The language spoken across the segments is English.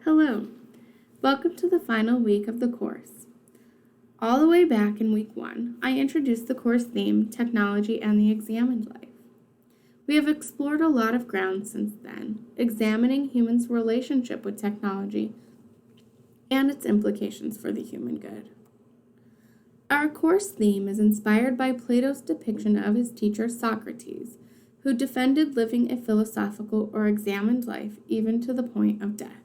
Hello, welcome to the final week of the course. All the way back in week 1, I introduced the course theme, Technology and the Examined Life. We have explored a lot of ground since then, examining humans' relationship with technology and its implications for the human good. Our course theme is inspired by Plato's depiction of his teacher Socrates, who defended living a philosophical or examined life even to the point of death.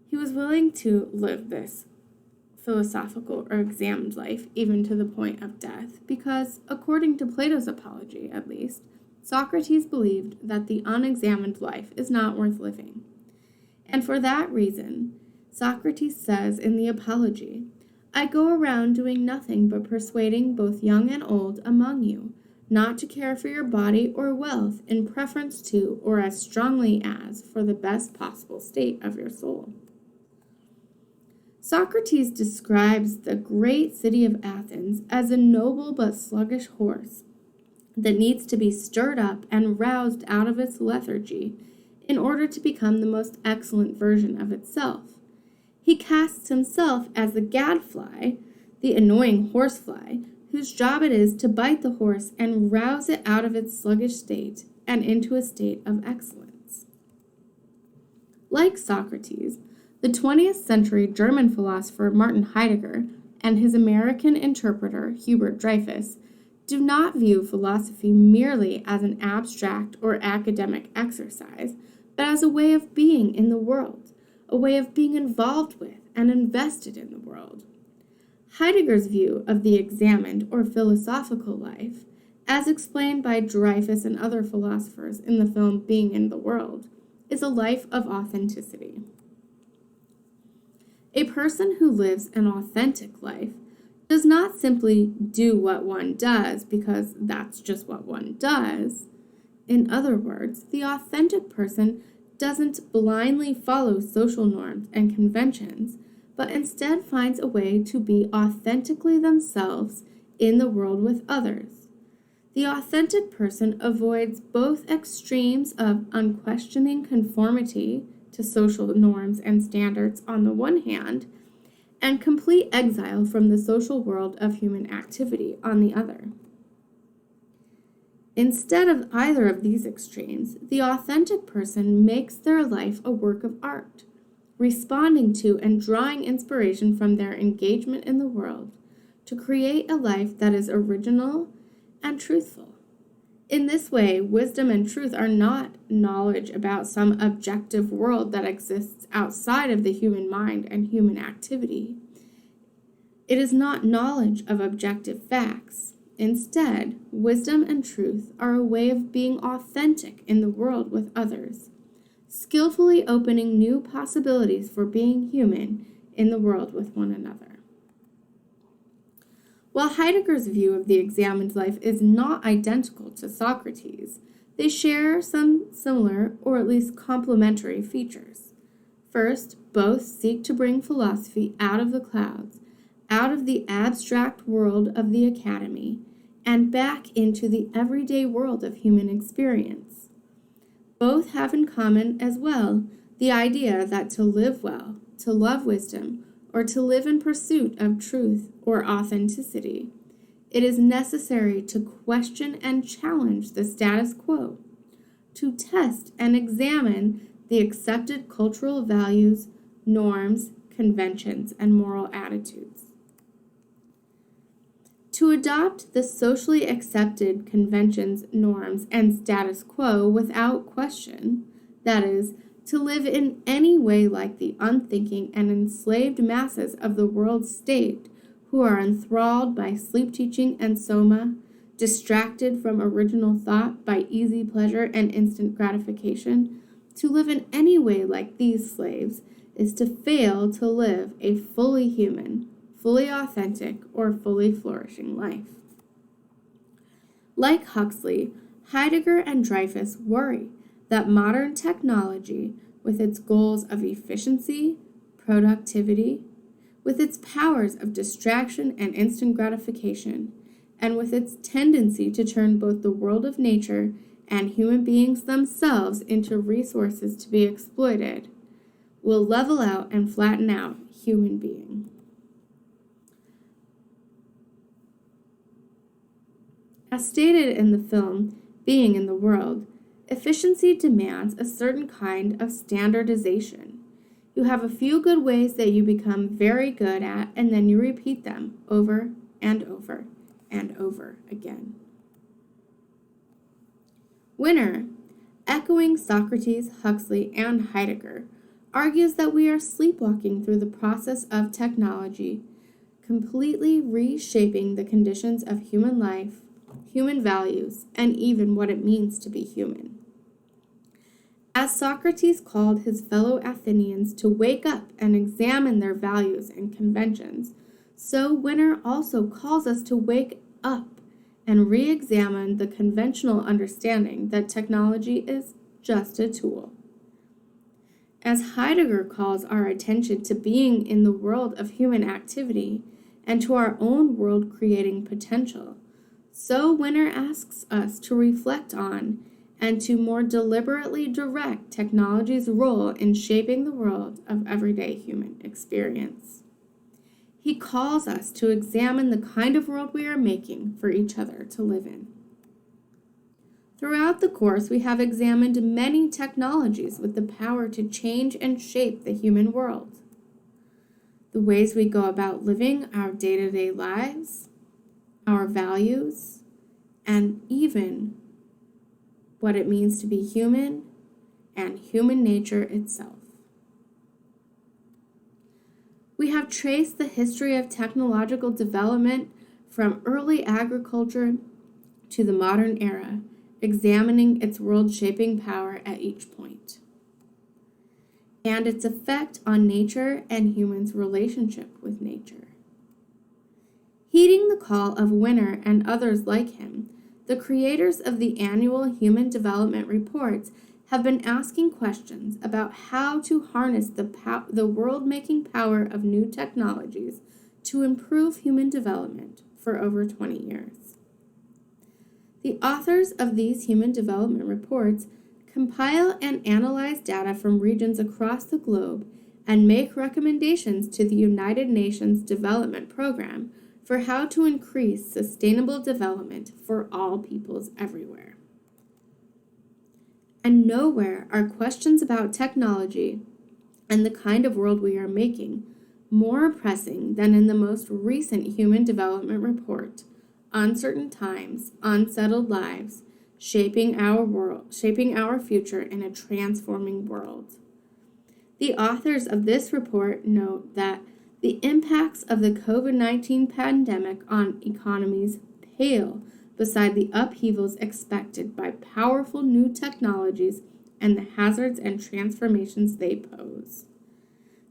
He was willing to live this philosophical or examined life even to the point of death because, according to Plato's Apology at least, Socrates believed that the unexamined life is not worth living. And for that reason, Socrates says in the Apology, "I go around doing nothing but persuading both young and old among you not to care for your body or wealth in preference to or as strongly as for the best possible state of your soul." Socrates describes the great city of Athens as a noble but sluggish horse that needs to be stirred up and roused out of its lethargy in order to become the most excellent version of itself. He casts himself as the gadfly, the annoying horsefly, whose job it is to bite the horse and rouse it out of its sluggish state and into a state of excellence. Like Socrates, the 20th century German philosopher Martin Heidegger and his American interpreter Hubert Dreyfus do not view philosophy merely as an abstract or academic exercise, but as a way of being in the world, a way of being involved with and invested in the world. Heidegger's view of the examined or philosophical life, as explained by Dreyfus and other philosophers in the film Being in the World, is a life of authenticity. A person who lives an authentic life does not simply do what one does because that's just what one does. In other words, the authentic person doesn't blindly follow social norms and conventions, but instead finds a way to be authentically themselves in the world with others. The authentic person avoids both extremes of unquestioning conformity to social norms and standards on the one hand, and complete exile from the social world of human activity on the other. Instead of either of these extremes, the authentic person makes their life a work of art, responding to and drawing inspiration from their engagement in the world to create a life that is original and truthful. In this way, wisdom and truth are not knowledge about some objective world that exists outside of the human mind and human activity. It is not knowledge of objective facts. Instead, wisdom and truth are a way of being authentic in the world with others, skillfully opening new possibilities for being human in the world with one another. While Heidegger's view of the examined life is not identical to Socrates, they share some similar or at least complementary features. First, both seek to bring philosophy out of the clouds, out of the abstract world of the academy, and back into the everyday world of human experience. Both have in common as well the idea that to live well, to love wisdom, or to live in pursuit of truth or authenticity, it is necessary to question and challenge the status quo, to test and examine the accepted cultural values, norms, conventions, and moral attitudes. To adopt the socially accepted conventions, norms, and status quo without question, that is, to live in any way like the unthinking and enslaved masses of the world state who are enthralled by sleep teaching and soma, distracted from original thought by easy pleasure and instant gratification, to live in any way like these slaves is to fail to live a fully human, fully authentic, or fully flourishing life. Like Huxley, Heidegger and Dreyfus worry that modern technology, with its goals of efficiency, productivity, with its powers of distraction and instant gratification, and with its tendency to turn both the world of nature and human beings themselves into resources to be exploited, will level out and flatten out human being. As stated in the film Being in the World, efficiency demands a certain kind of standardization. You have a few good ways that you become very good at, and then you repeat them over and over and over again. Winner, echoing Socrates, Huxley, and Heidegger, argues that we are sleepwalking through the process of technology, completely reshaping the conditions of human life, human values, and even what it means to be human. As Socrates called his fellow Athenians to wake up and examine their values and conventions, so Winner also calls us to wake up and re-examine the conventional understanding that technology is just a tool. As Heidegger calls our attention to being in the world of human activity and to our own world-creating potential, so Winner asks us to reflect on and to more deliberately direct technology's role in shaping the world of everyday human experience. He calls us to examine the kind of world we are making for each other to live in. Throughout the course, we have examined many technologies with the power to change and shape the human world. The ways we go about living our day-to-day lives, our values, and even what it means to be human and human nature itself. We have traced the history of technological development from early agriculture to the modern era, examining its world-shaping power at each point, and its effect on nature and humans' relationship with nature. Heeding the call of Winner and others like him, the creators of the annual Human Development Reports have been asking questions about how to harness the world-making power of new technologies to improve human development for over 20 years. The authors of these Human Development Reports compile and analyze data from regions across the globe and make recommendations to the United Nations Development Program for how to increase sustainable development for all peoples everywhere. And nowhere are questions about technology and the kind of world we are making more pressing than in the most recent Human Development Report, Uncertain Times, Unsettled Lives, Shaping Our Future in a Transforming World. The authors of this report note that the impacts of the COVID-19 pandemic on economies pale beside the upheavals expected by powerful new technologies and the hazards and transformations they pose.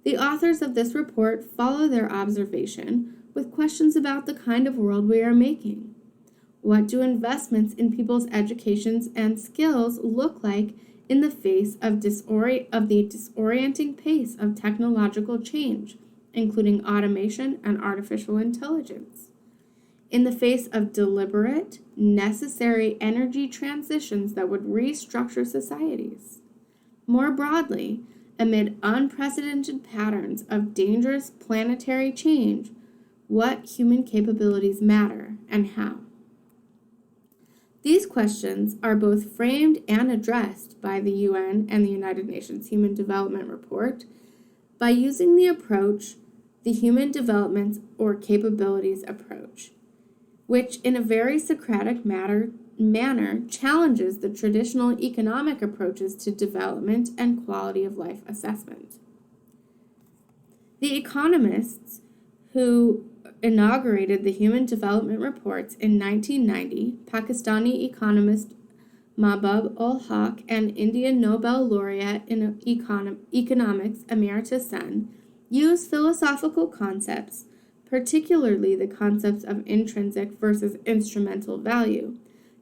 The authors of this report follow their observation with questions about the kind of world we are making. What do investments in people's educations and skills look like in the face of the disorienting pace of technological change, including automation and artificial intelligence? In the face of deliberate, necessary energy transitions that would restructure societies? More broadly, amid unprecedented patterns of dangerous planetary change, what human capabilities matter and how? These questions are both framed and addressed by the UN and the United Nations Human Development Report by using the approach, the Human Development or Capabilities approach, which in a very Socratic manner challenges the traditional economic approaches to development and quality of life assessment. The economists who inaugurated the Human Development Reports in 1990, Pakistani economist Mahbub ul Haq and Indian Nobel laureate in economics Amartya Sen, use philosophical concepts, particularly the concepts of intrinsic versus instrumental value,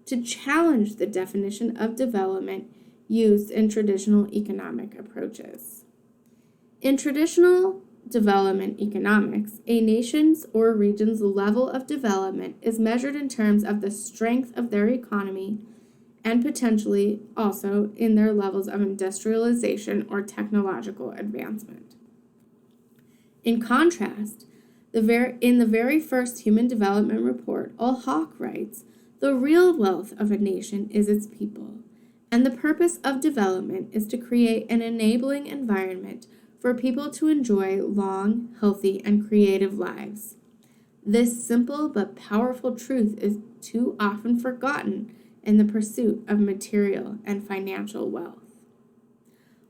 to challenge the definition of development used in traditional economic approaches. In traditional development economics, a nation's or region's level of development is measured in terms of the strength of their economy and potentially also in their levels of industrialization or technological advancement. In contrast, in the very first Human Development Report, Ol Hawk writes, "The real wealth of a nation is its people, and the purpose of development is to create an enabling environment for people to enjoy long, healthy, and creative lives." This simple but powerful truth is too often forgotten in the pursuit of material and financial wealth.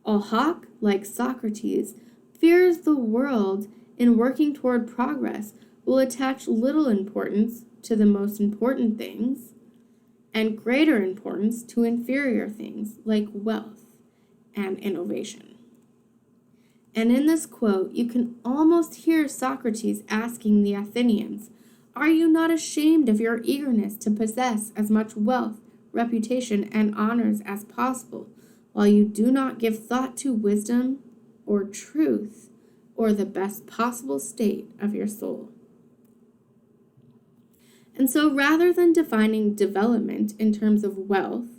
Ol Hawk, like Socrates, fears the world in working toward progress will attach little importance to the most important things and greater importance to inferior things like wealth and innovation. And in this quote, you can almost hear Socrates asking the Athenians, "Are you not ashamed of your eagerness to possess as much wealth, reputation, and honors as possible, while you do not give thought to wisdom or truth or the best possible state of your soul?" And so rather than defining development in terms of wealth,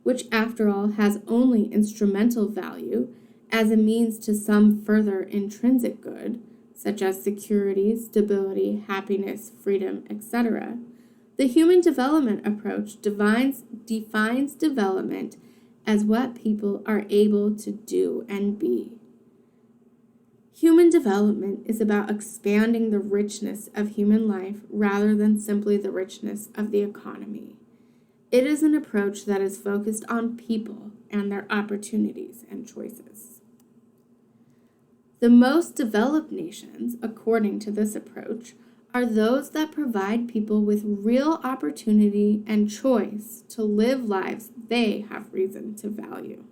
which after all has only instrumental value, as a means to some further intrinsic good, such as security, stability, happiness, freedom, etc., the human development approach defines development as what people are able to do and be. Human development is about expanding the richness of human life rather than simply the richness of the economy. It is an approach that is focused on people and their opportunities and choices. The most developed nations, according to this approach, are those that provide people with real opportunity and choice to live lives they have reason to value.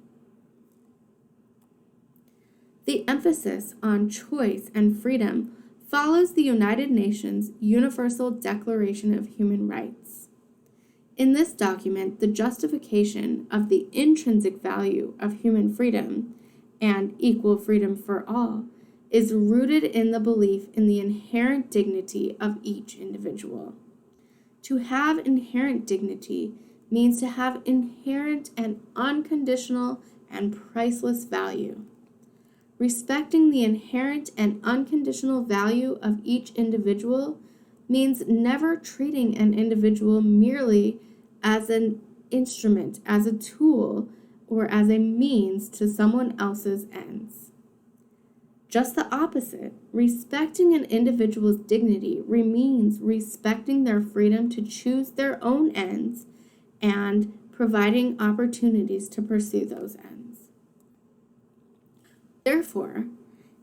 The emphasis on choice and freedom follows the United Nations Universal Declaration of Human Rights. In this document, the justification of the intrinsic value of human freedom and equal freedom for all is rooted in the belief in the inherent dignity of each individual. To have inherent dignity means to have inherent and unconditional and priceless value. Respecting the inherent and unconditional value of each individual means never treating an individual merely as an instrument, as a tool, or as a means to someone else's ends. Just the opposite, respecting an individual's dignity means respecting their freedom to choose their own ends and providing opportunities to pursue those ends. Therefore,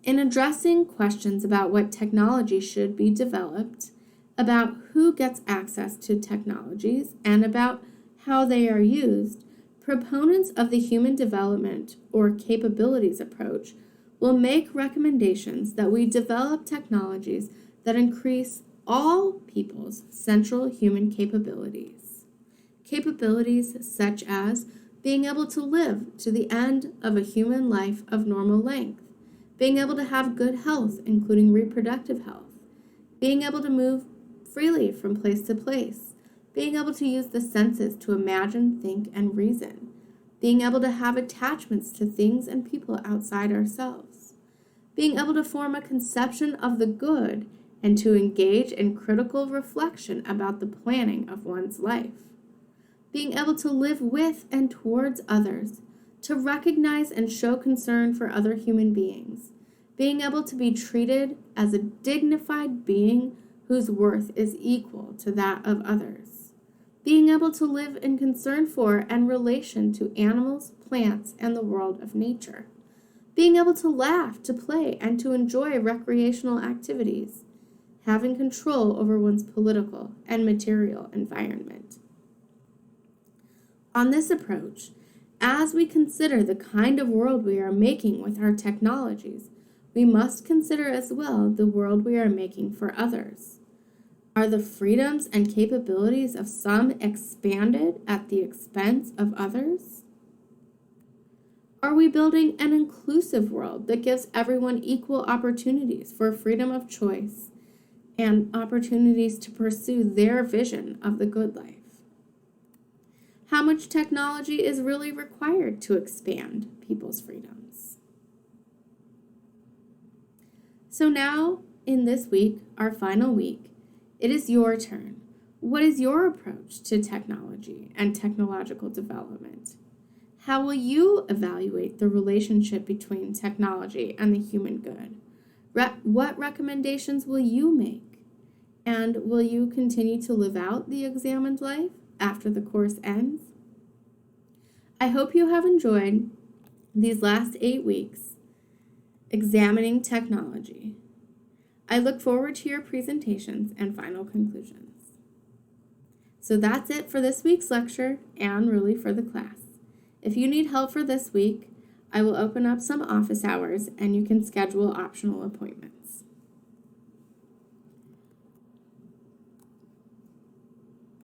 in addressing questions about what technology should be developed, about who gets access to technologies, and about how they are used, proponents of the human development or capabilities approach will make recommendations that we develop technologies that increase all people's central human capabilities. Capabilities such as being able to live to the end of a human life of normal length, being able to have good health, including reproductive health, being able to move freely from place to place, being able to use the senses to imagine, think, and reason, being able to have attachments to things and people outside ourselves, being able to form a conception of the good and to engage in critical reflection about the planning of one's life, being able to live with and towards others, to recognize and show concern for other human beings, being able to be treated as a dignified being whose worth is equal to that of others, being able to live in concern for and relation to animals, plants, and the world of nature, being able to laugh, to play, and to enjoy recreational activities, having control over one's political and material environment. On this approach, as we consider the kind of world we are making with our technologies, we must consider as well the world we are making for others. Are the freedoms and capabilities of some expanded at the expense of others? Are we building an inclusive world that gives everyone equal opportunities for freedom of choice and opportunities to pursue their vision of the good life? how much technology is really required to expand people's freedoms. So now, in this week, our final week, it is your turn. What is your approach to technology and technological development? How will you evaluate the relationship between technology and the human good? What recommendations will you make? And will you continue to live out the examined life after the course ends? I hope you have enjoyed these last 8 weeks examining technology. I look forward to your presentations and final conclusions. So that's it for this week's lecture and really for the class. If you need help for this week, I will open up some office hours and you can schedule optional appointments.